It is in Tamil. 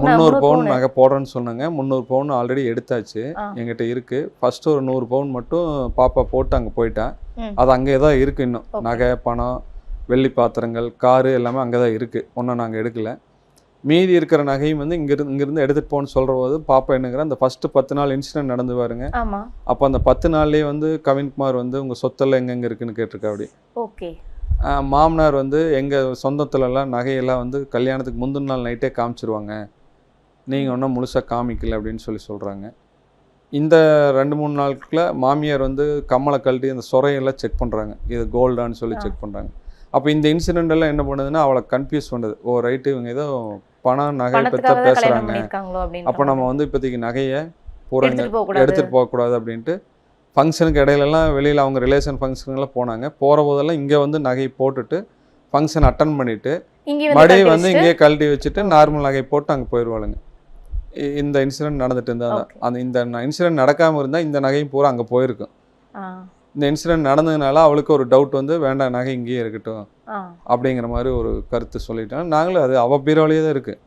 300 பவுன் நகை போடுறேன்னு சொன்னாங்க. 300 பவுன் ஆல்ரெடி எடுத்தாச்சு, எங்கிட்ட இருக்கு. ஃபர்ஸ்ட் ஒரு 100 பவுன் மட்டும் பாப்பா போட்டு அங்கே போயிட்டேன். அது அங்கே தான் இருக்கு இன்னும். நகை, பணம், வெள்ளி பாத்திரங்கள், காரு எல்லாமே அங்கே தான் இருக்கு. ஒன்றும் நாங்கள் எடுக்கல. மீதி இருக்கிற நகையும் வந்து இங்கிருந்து எடுத்துகிட்டு போகணும்னு சொல்கிற போது பாப்பா என்னங்கிற அந்த ஃபஸ்ட்டு 10 நாள் இன்சிடென்ட் நடந்து பாருங்க. அப்போ அந்த 10 நாள்லேயே வந்து கவின்குமார் வந்து உங்கள் சொத்தெல்லாம் எங்கெங்கே இருக்குன்னு கேட்டிருக்கா. அப்படி ஓகே. மாமனார் வந்து எங்கள் சொந்தத்துலலாம் நகையெல்லாம் வந்து கல்யாணத்துக்கு முந்தின நாள் நைட்டே காமிச்சிருவாங்க, நீங்கள் ஒன்றும் முழுசாக காமிக்கல அப்படின்னு சொல்கிறாங்க. இந்த 2-3 நாளுக்குள்ள மாமியார் வந்து கம்மலை கழட்டி அந்த சொரையெல்லாம் செக் பண்ணுறாங்க, இது கோல்டான்னு சொல்லி செக் பண்ணுறாங்க. அப்போ இந்த இன்சிடென்ட் எல்லாம் என்ன பண்ணுதுன்னா அவளை கன்ஃபியூஸ் பண்ணுது. ஓ ரைட்டு, இவங்க ஏதோ பணம் நகை பற்றி தான் பேசுகிறாங்க, அப்போ நம்ம வந்து இப்போதைக்கு நகையை பூரா எடுத்துகிட்டு போகக்கூடாது அப்படின்ட்டு ஃபங்க்ஷனுக்கு இடையிலலாம் வெளியில் அவங்க ரிலேஷன் ஃபங்க்ஷனுங்கெல்லாம் போனாங்க. போகிற போதெல்லாம் இங்கே வந்து நகையை போட்டுட்டு ஃபங்க்ஷன் அட்டன் பண்ணிவிட்டு மறுபடியும் வந்து இங்கேயே கழட்டி வச்சுட்டு நார்மல் நகை போட்டு அங்கே போயிடுவாளுங்க. இந்த இன்சிடென்ட் நடந்துட்டு இருந்தால் அந்த இந்த இன்சிடென்ட் நடக்காமல் இருந்தால் இந்த நகையும் பூரா அங்கே போயிருக்கும். இந்த இன்சிடென்ட் நடந்ததுனால அவளுக்கு ஒரு டவுட் வந்து வேண்டாம் நகை இங்கேயே இருக்கட்டும் அப்படிங்கிற மாதிரி ஒரு கருத்து சொல்லிட்டாங்க. நாங்களும் அது அவள் பீரோலையே தான் இருக்குது.